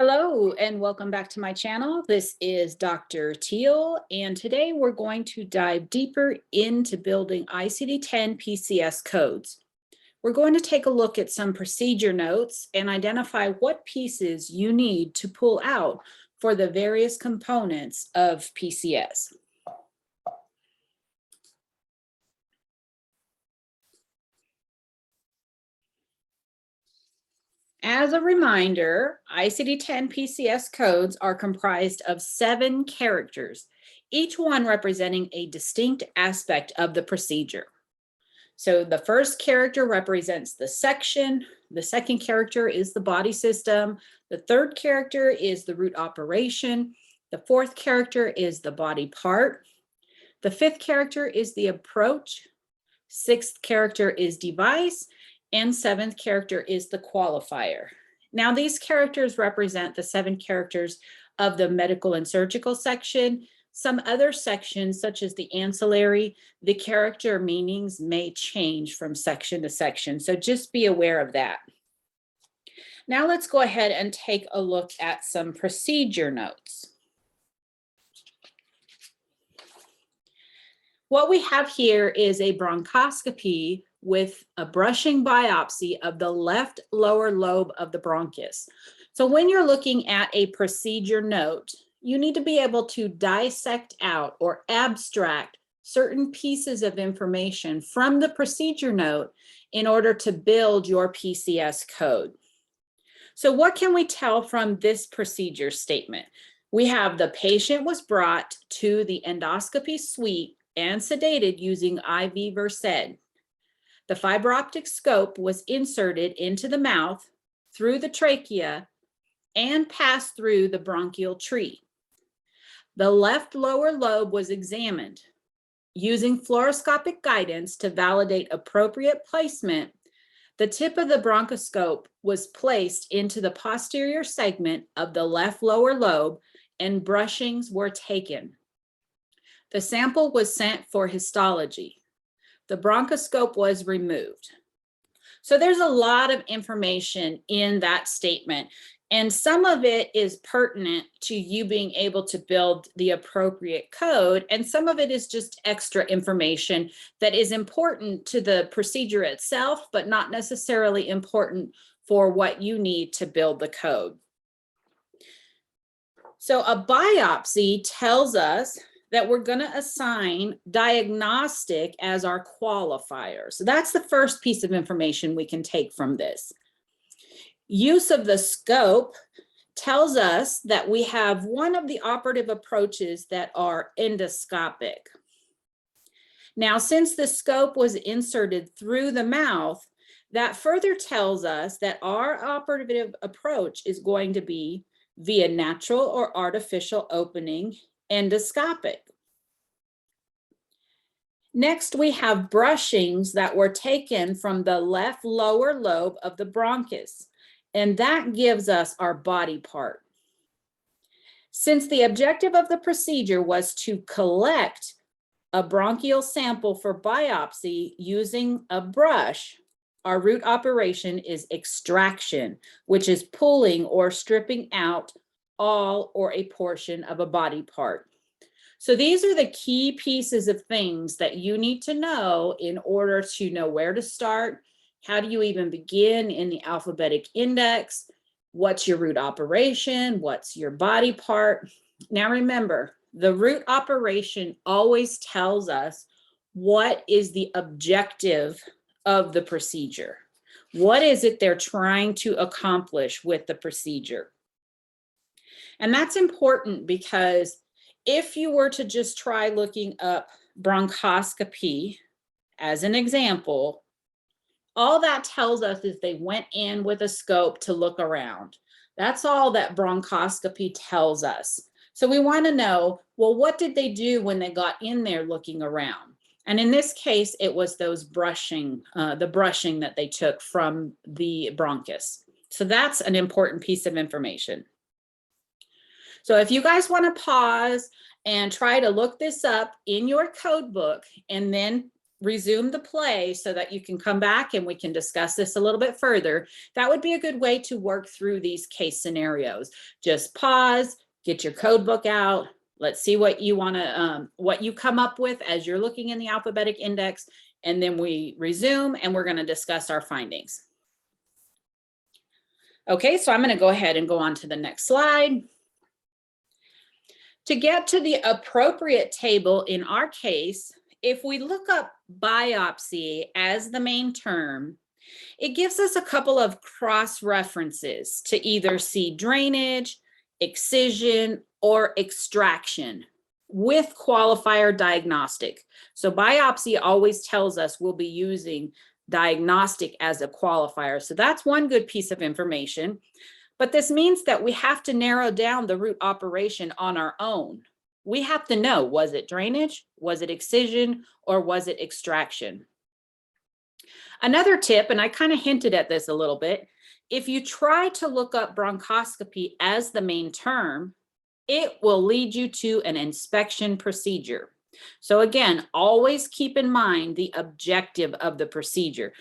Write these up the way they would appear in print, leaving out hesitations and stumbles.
Hello and welcome back to my channel. This is Dr. Teal, and today we're going to dive deeper into building ICD-10-PCS codes. We're going to take a look at some procedure notes and identify what pieces you need to pull out for the various components of PCS. As a reminder, ICD-10-PCS codes are comprised of 7 characters, each one representing a distinct aspect of the procedure. So the first character represents the section, the second character is the body system, the third character is the root operation, the fourth character is the body part, the fifth character is the approach, sixth character is device, and seventh character is the qualifier. Now, these characters represent the 7 characters of the medical and surgical section. Some other sections, such as the ancillary, the character meanings may change from section to section, so just be aware of that. Now let's go ahead and take a look at some procedure notes. What we have here is a bronchoscopy with a brushing biopsy of the left lower lobe of the bronchus. So when you're looking at a procedure note, you need to be able to dissect out or abstract certain pieces of information from the procedure note in order to build your PCS code. So what can we tell from this procedure statement? We have the patient was brought to the endoscopy suite and sedated using IV Versed. The fiber optic scope was inserted into the mouth through the trachea and passed through the bronchial tree. The left lower lobe was examined. Using fluoroscopic guidance to validate appropriate placement, the tip of the bronchoscope was placed into the posterior segment of the left lower lobe and brushings were taken. The sample was sent for histology. The bronchoscope was removed. So there's a lot of information in that statement, and some of it is pertinent to you being able to build the appropriate code, and some of it is just extra information that is important to the procedure itself, but not necessarily important for what you need to build the code. So a biopsy tells us that we're going to assign diagnostic as our qualifier. So that's the first piece of information we can take from this. Use of the scope tells us that we have one of the operative approaches that are endoscopic. Now, since the scope was inserted through the mouth, that further tells us that our operative approach is going to be via natural or artificial opening, endoscopic. Next, we have brushings that were taken from the left lower lobe of the bronchus, and that gives us our body part. Since the objective of the procedure was to collect a bronchial sample for biopsy using a brush, our root operation is extraction, which is pulling or stripping out all or a portion of a body part. So these are the key pieces of things that you need to know in order to know where to start. How do you even begin in the alphabetic index? What's your root operation? What's your body part? Now remember, the root operation always tells us what is the objective of the procedure. What is it they're trying to accomplish with the procedure? And that's important because if you were to just try looking up bronchoscopy as an example, all that tells us is they went in with a scope to look around. That's all that bronchoscopy tells us. So we want to know, well, what did they do when they got in there looking around? And in this case, it was those brushing, the brushing that they took from the bronchus. So that's an important piece of information. So if you guys want to pause and try to look this up in your code book and then resume the play so that you can come back and we can discuss this a little bit further, that would be a good way to work through these case scenarios. Just pause, get your code book out. Let's see what you want to, what you come up with as you're looking in the alphabetic index, and then we resume and we're going to discuss our findings. Okay, so I'm going to go ahead and go on to the next slide. To get to the appropriate table in our case, if we look up biopsy as the main term, it gives us a couple of cross references to either see drainage, excision, or extraction with qualifier diagnostic. So biopsy always tells us we'll be using diagnostic as a qualifier. So that's one good piece of information. But this means that we have to narrow down the root operation on our own. We have to know, was it drainage, was it excision, or was it extraction? Another tip, and I kind of hinted at this a little bit, if you try to look up bronchoscopy as the main term, it will lead you to an inspection procedure. So again, always keep in mind the objective of the procedure.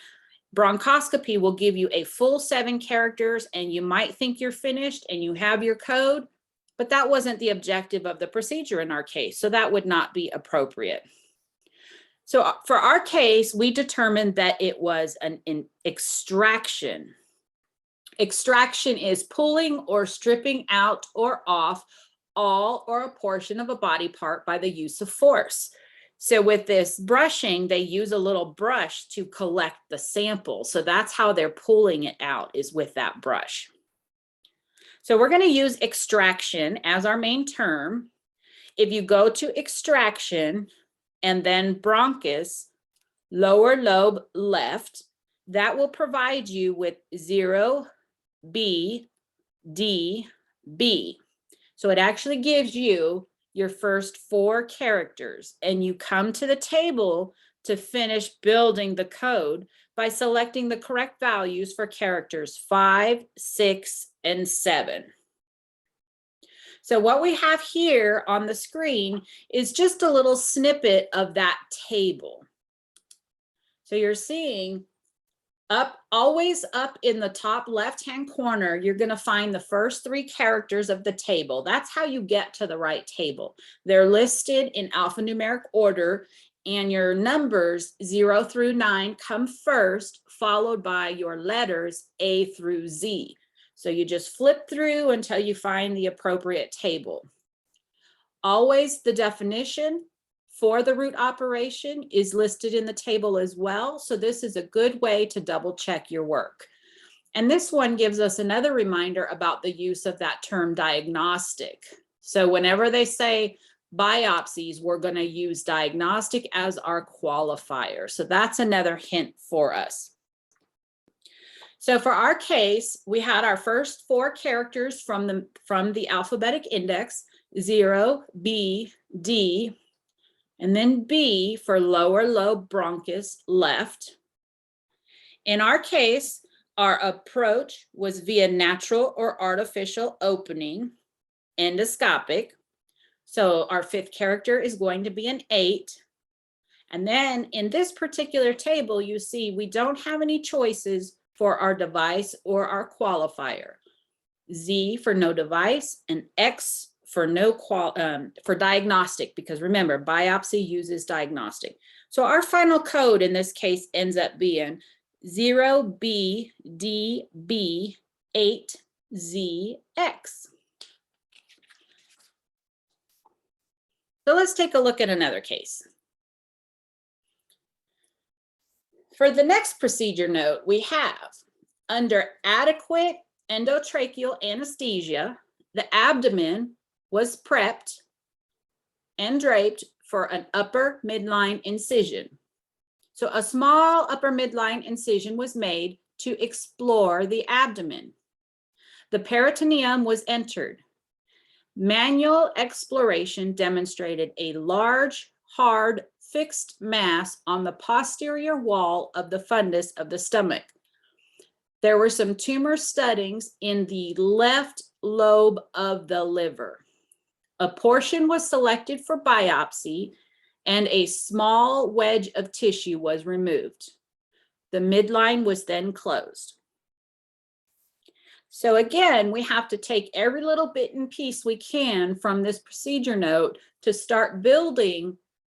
Bronchoscopy will give you a full 7 characters and you might think you're finished and you have your code, but that wasn't the objective of the procedure in our case, so that would not be appropriate. So for our case, we determined that it was an extraction. Extraction is pulling or stripping out or off all or a portion of a body part by the use of force. So with this brushing, they use a little brush to collect the sample. So that's how they're pulling it out, is with that brush. So we're going to use extraction as our main term. If you go to extraction and then bronchus, lower lobe left, that will provide you with 0, B, D, B. So it actually gives you your first 4 characters, and you come to the table to finish building the code by selecting the correct values for characters 5, 6, and 7. So what we have here on the screen is just a little snippet of that table. So you're seeing always up in the top left-hand corner, you're going to find the first 3 characters of the table. That's how you get to the right table. They're listed in alphanumeric order, and your numbers 0 through 9 come first, followed by your letters A through Z. So you just flip through until you find the appropriate table. Always the definition for the root operation is listed in the table as well. So this is a good way to double check your work. And this one gives us another reminder about the use of that term diagnostic. So whenever they say biopsies, we're going to use diagnostic as our qualifier. So that's another hint for us. So for our case, we had our first 4 characters from the alphabetic index, 0, B, D, and then B for lower lobe bronchus left. In our case, our approach was via natural or artificial opening, endoscopic. So our 5th character is going to be an 8. And then in this particular table, you see we don't have any choices for our device or our qualifier. Z for no device, and X for for diagnostic, because remember, biopsy uses diagnostic. So our final code in this case ends up being 0BDB8ZX. So let's take a look at another case. For the next procedure note, we have under adequate endotracheal anesthesia, the abdomen was prepped and draped for an upper midline incision. So a small upper midline incision was made to explore the abdomen. The peritoneum was entered. Manual exploration demonstrated a large, hard, fixed mass on the posterior wall of the fundus of the stomach. There were some tumor studdings in the left lobe of the liver. A portion was selected for biopsy, and a small wedge of tissue was removed. The midline was then closed. So again, we have to take every little bit and piece we can from this procedure note to start building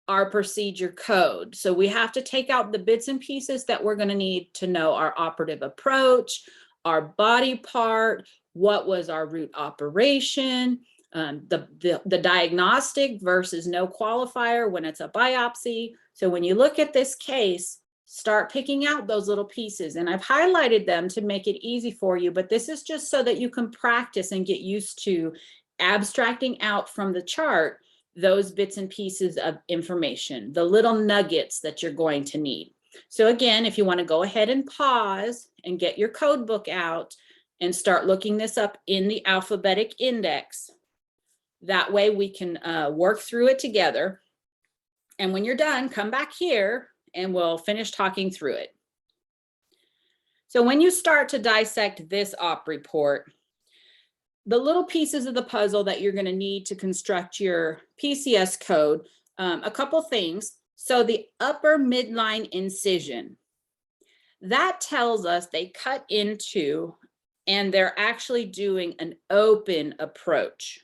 our procedure code. So we have to take out the bits and pieces that we're going to need to know our operative approach, our body part, what was our root operation, the diagnostic versus no qualifier when it's a biopsy. So when you look at this case, start picking out those little pieces. And I've highlighted them to make it easy for you, but this is just so that you can practice and get used to abstracting out from the chart those bits and pieces of information, the little nuggets that you're going to need. So again, if you want to go ahead and pause and get your code book out and start looking this up in the alphabetic index, that way we can work through it together. And when you're done, come back here and we'll finish talking through it. So when you start to dissect this op report, the little pieces of the puzzle that you're going to need to construct your PCS code, a couple things. So the upper midline incision, that tells us they cut into and they're actually doing an open approach.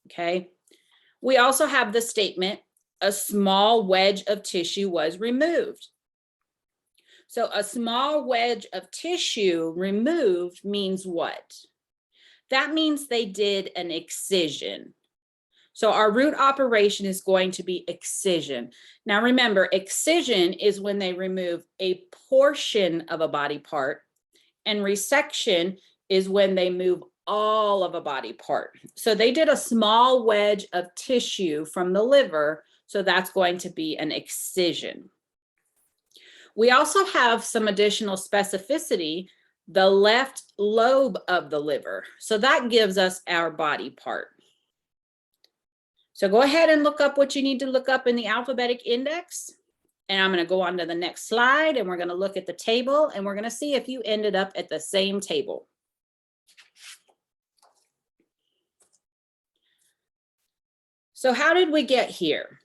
Okay. We also have the statement, a small wedge of tissue was removed. So a small wedge of tissue removed means what? That means they did an excision. So our root operation is going to be excision. Now remember, excision is when they remove a portion of a body part, and resection is when they move all of a body part. So they did a small wedge of tissue from the liver, so that's going to be an excision. We also have some additional specificity, the left lobe of the liver. So that gives us our body part. So go ahead and look up what you need to look up in the alphabetic index. And I'm going to go on to the next slide and we're going to look at the table and we're going to see if you ended up at the same table. So how did we get here?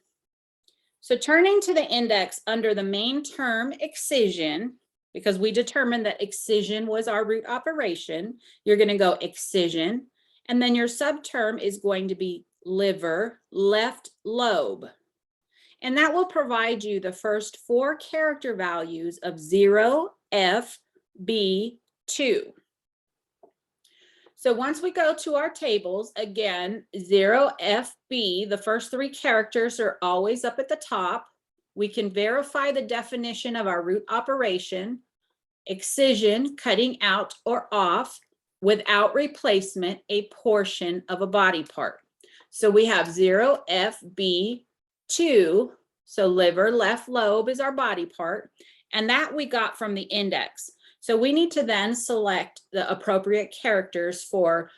So turning to the index under the main term excision, because we determined that excision was our root operation, you're going to go excision, and then your subterm is going to be liver, left lobe. And that will provide you the first 4 character values of 0, F, B, 2. So once we go to our tables, again, 0, F, B, the first 3 characters are always up at the top. We can verify the definition of our root operation, excision, cutting out or off without replacement a portion of a body part. So we have 0, F, B, 2, so liver, left lobe is our body part, and that we got from the index. So we need to then select the appropriate characters for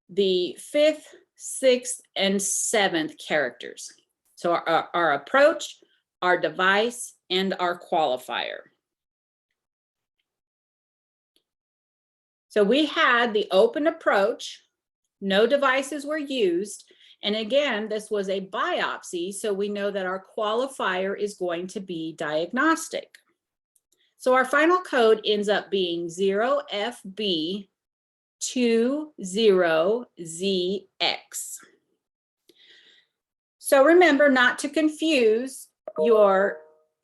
the 5th, 6th, and 7th characters. So our approach, our device, and our qualifier. So we had the open approach, no devices were used, and again, this was a biopsy, so we know that our qualifier is going to be diagnostic. So our final code ends up being 0FB20ZX. So remember not to confuse your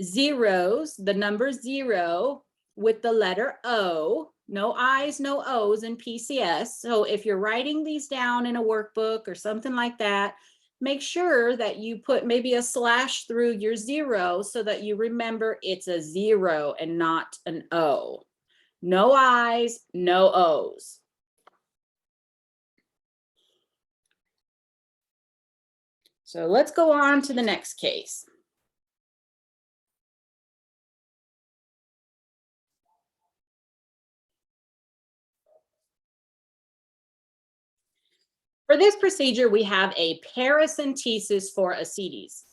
zeros, the number 0, with the letter O. No I's, no O's in PCS. So if you're writing these down in a workbook or something like that, make sure that you put maybe a slash through your 0 so that you remember it's a 0 and not an O. No I's, no O's. So let's go on to the next case. For this procedure, we have a paracentesis for ascites.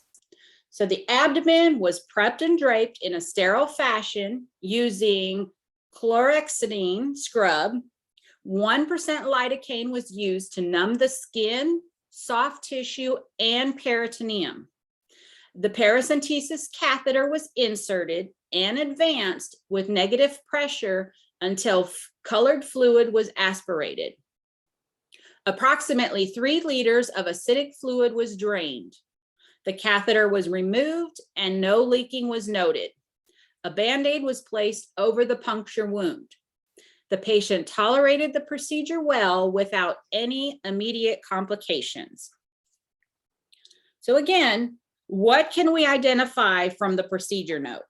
So the abdomen was prepped and draped in a sterile fashion using chlorhexidine scrub. 1% lidocaine was used to numb the skin, soft tissue, and peritoneum. The paracentesis catheter was inserted and advanced with negative pressure until colored fluid was aspirated. Approximately 3 liters of acidic fluid was drained. The catheter was removed and no leaking was noted. A Band-Aid was placed over the puncture wound. The patient tolerated the procedure well without any immediate complications. So again, what can we identify from the procedure note?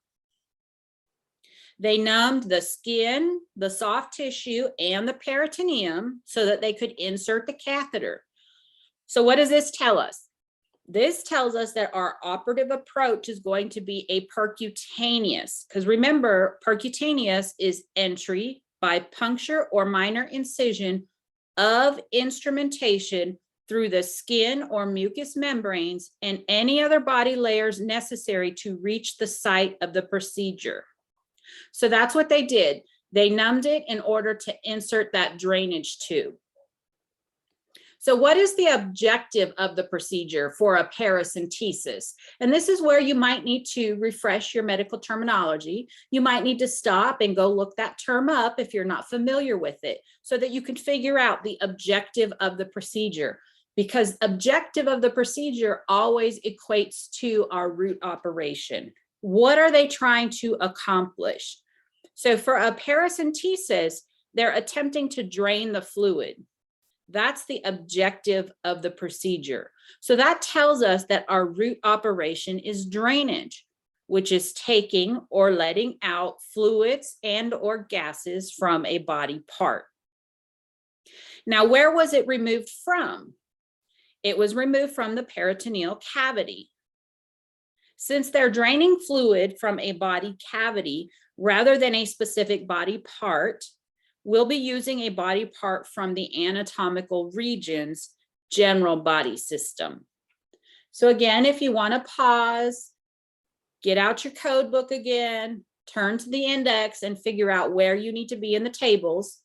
They numbed the skin, the soft tissue, and the peritoneum so that they could insert the catheter. So what does this tell us? This tells us that our operative approach is going to be a percutaneous, because remember, percutaneous is entry by puncture or minor incision of instrumentation through the skin or mucous membranes and any other body layers necessary to reach the site of the procedure. So that's what they did. They numbed it in order to insert that drainage tube. So what is the objective of the procedure for a paracentesis? And this is where you might need to refresh your medical terminology. You might need to stop and go look that term up if you're not familiar with it, so that you can figure out the objective of the procedure, because objective of the procedure always equates to our root operation. What are they trying to accomplish? So for a paracentesis, they're attempting to drain the fluid. That's the objective of the procedure. So that tells us that our root operation is drainage, which is taking or letting out fluids and or gases from a body part. Now, where was it removed from? It was removed from the peritoneal cavity. Since they're draining fluid from a body cavity rather than a specific body part, we'll be using a body part from the anatomical region's general body system. So again, if you want to pause, get out your code book again, turn to the index and figure out where you need to be in the tables.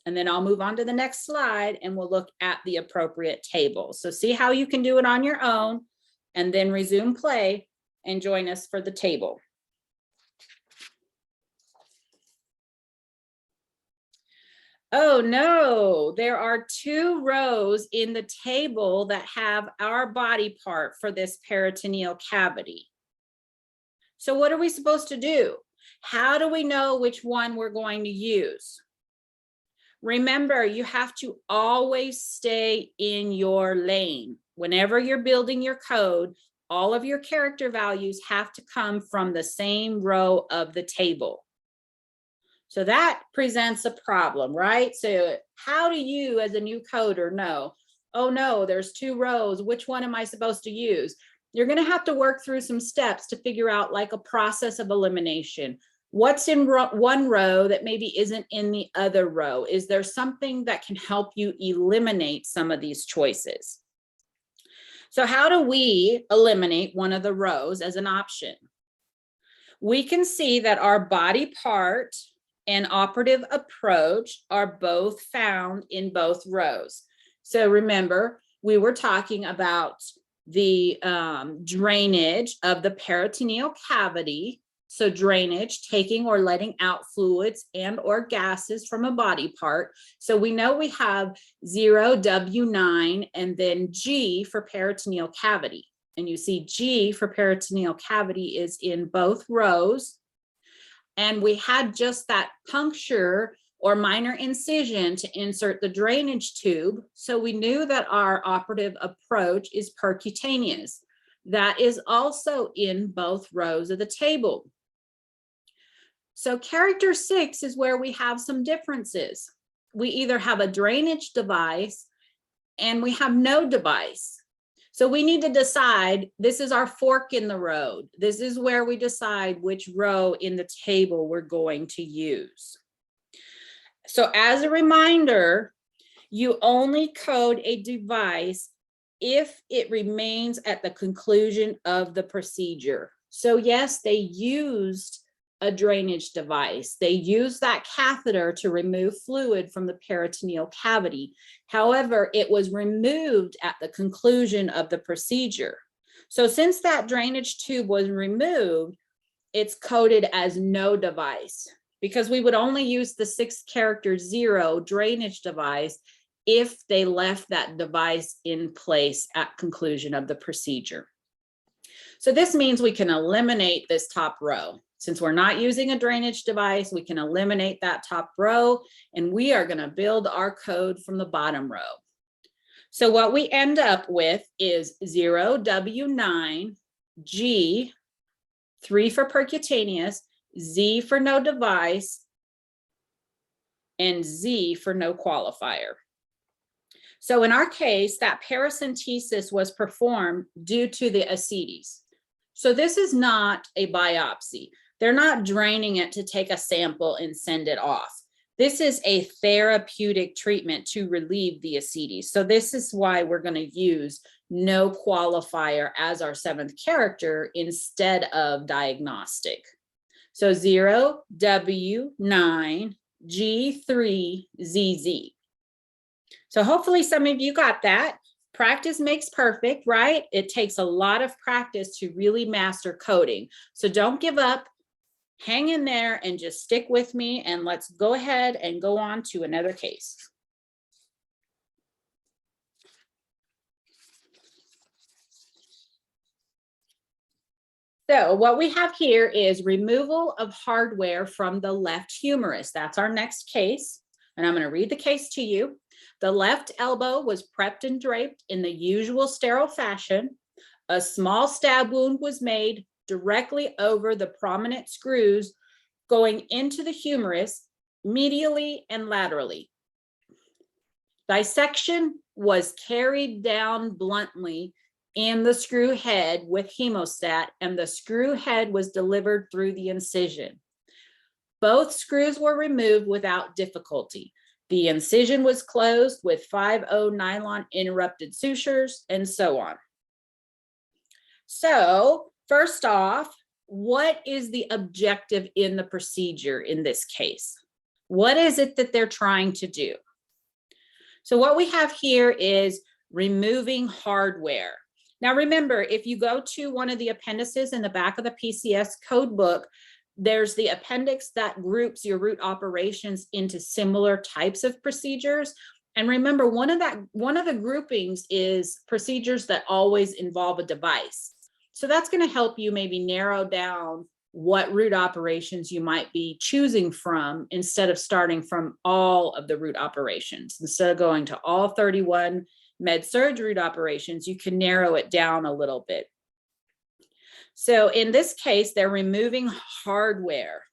And then I'll move on to the next slide and we'll look at the appropriate tables. So see how you can do it on your own and then resume play and join us for the table. Oh no, there are 2 rows in the table that have our body part for this peritoneal cavity. So what are we supposed to do? How do we know which one we're going to use? Remember, you have to always stay in your lane. Whenever you're building your code, all of your character values have to come from the same row of the table. So that presents a problem, right? So how do you as a new coder know, oh no, there's 2 rows, which one am I supposed to use? You're going to have to work through some steps to figure out like a process of elimination. What's in one row that maybe isn't in the other row? Is there something that can help you eliminate some of these choices? So how do we eliminate one of the rows as an option? We can see that our body part and operative approach are both found in both rows. So remember, we were talking about the drainage of the peritoneal cavity. So drainage, taking or letting out fluids and or gases from a body part. So we know we have 0, W9, and then G for peritoneal cavity. And you see G for peritoneal cavity is in both rows. And we had just that puncture or minor incision to insert the drainage tube. So we knew that our operative approach is percutaneous. That is also in both rows of the table. So character 6 is where we have some differences. We either have a drainage device and we have no device. So we need to decide, this is our fork in the road. This is where we decide which row in the table we're going to use. So as a reminder, you only code a device if it remains at the conclusion of the procedure. So yes, they used a drainage device. They used that catheter to remove fluid from the peritoneal cavity. However, it was removed at the conclusion of the procedure. So since that drainage tube was removed, it's coded as no device, because we would only use the 6-character 0 drainage device if they left that device in place at conclusion of the procedure. So this means we can eliminate this top row. Since we're not using a drainage device, we can eliminate that top row, and we are going to build our code from the bottom row. So what we end up with is 0W9, G, 3 for percutaneous, Z for no device, and Z for no qualifier. So in our case, that paracentesis was performed due to the ascites. So this is not a biopsy. They're not draining it to take a sample and send it off. This is a therapeutic treatment to relieve the ascites. So this is why we're going to use no qualifier as our 7th character instead of diagnostic. So 0W9 G3 ZZ. So hopefully some of you got that. Practice makes perfect, right? It takes a lot of practice to really master coding. So don't give up. Hang in there and just stick with me, and let's go ahead and go on to another case. So what we have here is removal of hardware from the left humerus. That's our next case, and I'm going to read the case to you. The left elbow was prepped and draped in the usual sterile fashion. A small stab wound was made directly over the prominent screws going into the humerus medially and laterally. Dissection was carried down bluntly in the screw head with hemostat, and the screw head was delivered through the incision. Both screws were removed without difficulty. The incision was closed with 5/0 nylon interrupted sutures, and so on. So first off, what is the objective in the procedure in this case? What is it that they're trying to do? So what we have here is removing hardware. Now remember, if you go to one of the appendices in the back of the PCS code book, there's the appendix that groups your root operations into similar types of procedures. And remember, one of the groupings is procedures that always involve a device. So that's going to help you maybe narrow down what root operations you might be choosing from instead of starting from all of the root operations. Instead of going to all 31 med-surg root operations, you can narrow it down a little bit. So in this case, they're removing hardware.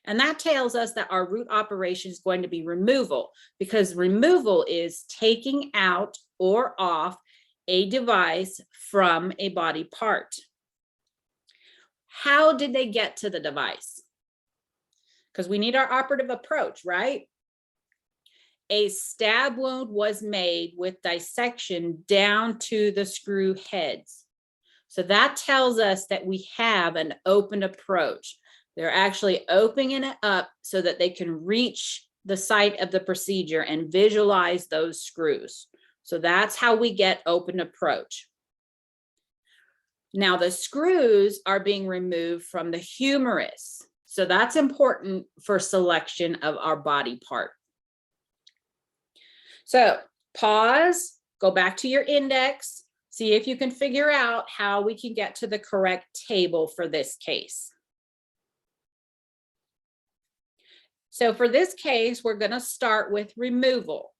And that tells us that our root operation is going to be removal, because removal is taking out or off a device from a body part. How did they get to the device? Because we need our operative approach, right? A stab wound was made with dissection down to the screw heads. So that tells us that we have an open approach. They're actually opening it up so that they can reach the site of the procedure and visualize those screws. So that's how we get open approach. Now the screws are being removed from the humerus. So that's important for selection of our body part. So pause, go back to your index, see if you can figure out how we can get to the correct table for this case. So for this case, we're going to start with removal.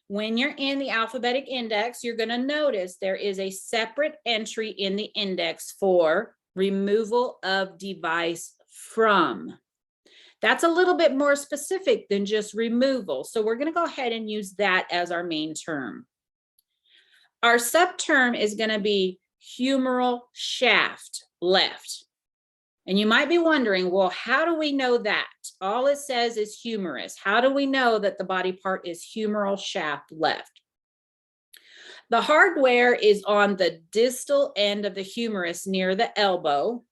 When you're in the alphabetic index, you're going to notice there is a separate entry in the index for removal of device from. That's a little bit more specific than just removal. So we're going to go ahead and use that as our main term. Our subterm is going to be humeral shaft left. And you might be wondering, well, how do we know that? All it says is humerus. How do we know that the body part is humeral shaft left? The hardware is on the distal end of the humerus near the elbow.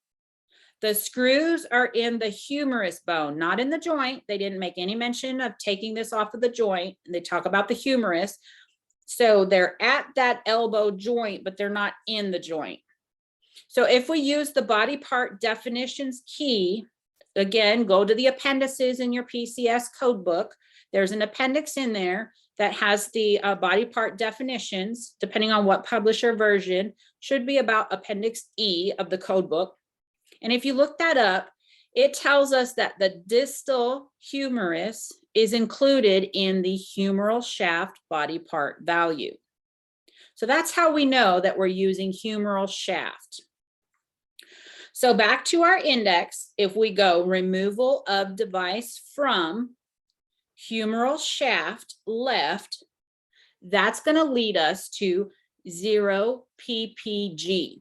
The screws are in the humerus bone, not in the joint. They didn't make any mention of taking this off of the joint. They talk about the humerus. So they're at that elbow joint, but they're not in the joint. So if we use the body part definitions key, again, go to the appendices in your PCS code book. There's an appendix in there that has the body part definitions, depending on what publisher version, should be about Appendix E of the code book. And if you look that up, it tells us that the distal humerus is included in the humeral shaft body part value. So that's how we know that we're using humeral shaft. So back to our index, if we go removal of device from humeral shaft left, that's going to lead us to 0 ppg.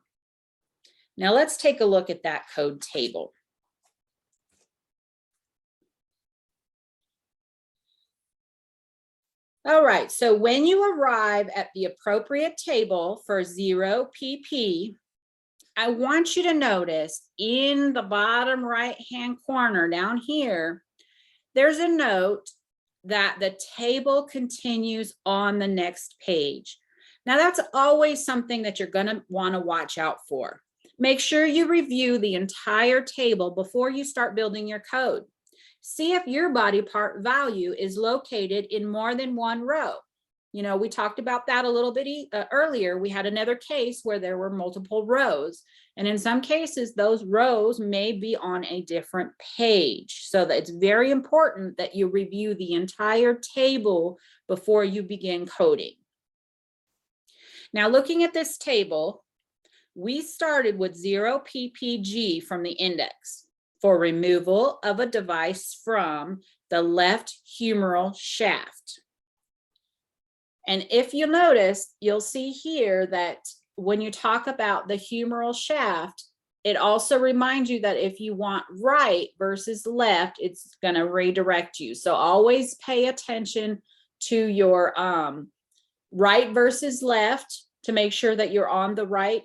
Now let's take a look at that code table. All right, so when you arrive at the appropriate table for 0 pp, I want you to notice in the bottom right-hand corner down here, there's a note that the table continues on the next page. Now that's always something that you're going to want to watch out for. Make sure you review the entire table before you start building your code. See if your body part value is located in more than one row. You know, we talked about that a little bit earlier. We had another case where there were multiple rows. And in some cases, those rows may be on a different page. So that it's very important that you review the entire table before you begin coding. Now, looking at this table, we started with 0 ppg from the index for removal of a device from the left humeral shaft. And if you notice, you'll see here that when you talk about the humeral shaft, it also reminds you that if you want right versus left, it's going to redirect you. So always pay attention to your right versus left to make sure that you're on the right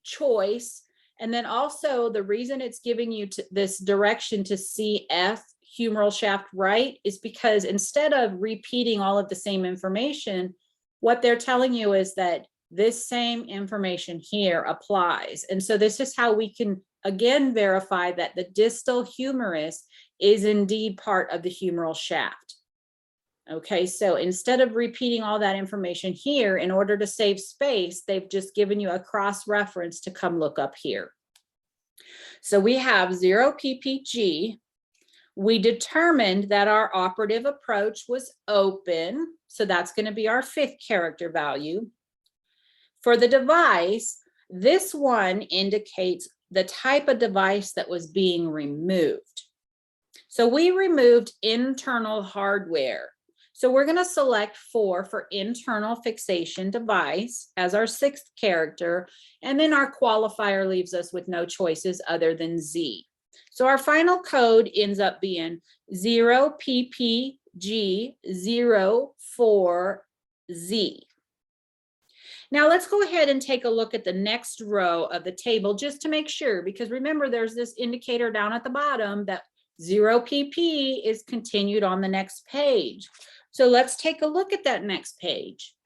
choice. And then also the reason it's giving you this direction to CF humeral shaft right is because instead of repeating all of the same information, what they're telling you is that this same information here applies. And so this is how we can again verify that the distal humerus is indeed part of the humeral shaft. Okay, so instead of repeating all that information here, in order to save space, they've just given you a cross-reference to come look up here. So we have 0 ppg. We determined that our operative approach was open. So that's going to be our 5th character value. For the device, this one indicates the type of device that was being removed. So we removed internal hardware. So we're going to select 4 for internal fixation device as our 6th character. And then our qualifier leaves us with no choices other than Z. So our final code ends up being 0 ppg 04Z. Now let's go ahead and take a look at the next row of the table just to make sure, because remember there's this indicator down at the bottom that 0 pp is continued on the next page. So let's take a look at that next page.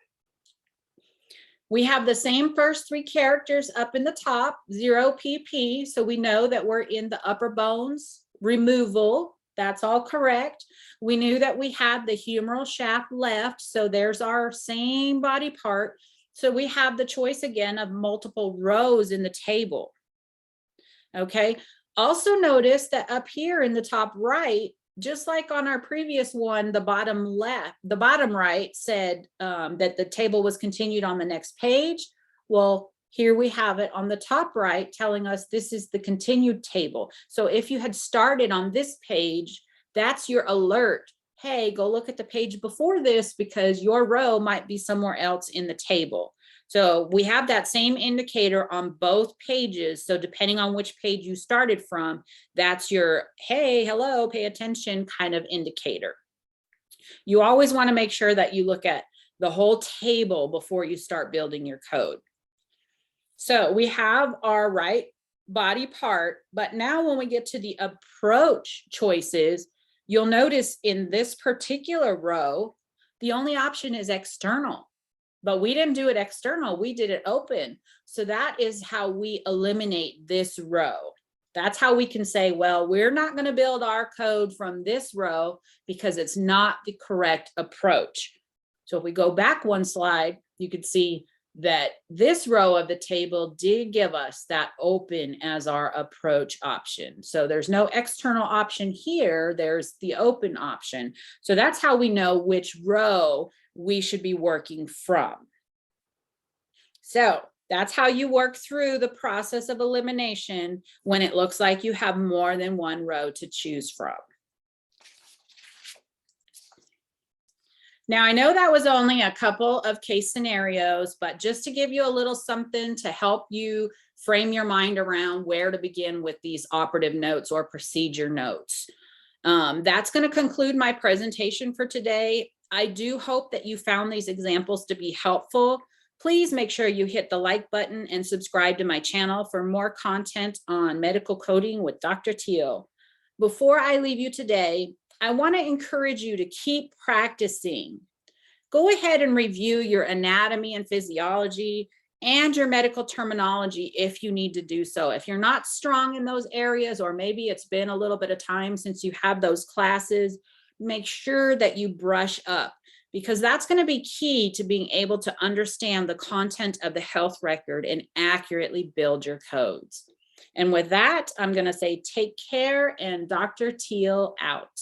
We have the same first 3 characters up in the top, 0 pp. So we know that we're in the upper bones removal. That's all correct. We knew that we had the humeral shaft left. So there's our same body part. So we have the choice again of multiple rows in the table. Okay. Also notice that up here in the top right, just like on our previous one, the bottom right said that the table was continued on the next page. Well, here we have it on the top right telling us this is the continued table. So if you had started on this page, that's your alert. Hey, go look at the page before this because your row might be somewhere else in the table. So we have that same indicator on both pages. So depending on which page you started from, that's your, hey, hello, pay attention kind of indicator. You always want to make sure that you look at the whole table before you start building your code. So we have our right body part, but now when we get to the approach choices, you'll notice in this particular row, the only option is external. but we didn't do it external, we did it open. So that is how we eliminate this row. That's how we can say, well, we're not going to build our code from this row because it's not the correct approach. So if we go back one slide, you could see that this row of the table did give us that open as our approach option. So there's no external option here, there's the open option. So that's how we know which row we should be working from. So that's how you work through the process of elimination when it looks like you have more than one row to choose from. Now, I know that was only a couple of case scenarios, but just to give you a little something to help you frame your mind around where to begin with these operative notes or procedure notes. That's going to conclude my presentation for today. I do hope that you found these examples to be helpful. Please make sure you hit the like button and subscribe to my channel for more content on medical coding with Dr. Teal. Before I leave you today, I want to encourage you to keep practicing. Go ahead and review your anatomy and physiology and your medical terminology if you need to do so. If you're not strong in those areas, or maybe it's been a little bit of time since you have those classes, make sure that you brush up, because that's going to be key to being able to understand the content of the health record and accurately build your codes. And with that, I'm going to say take care, and Dr. Teal out.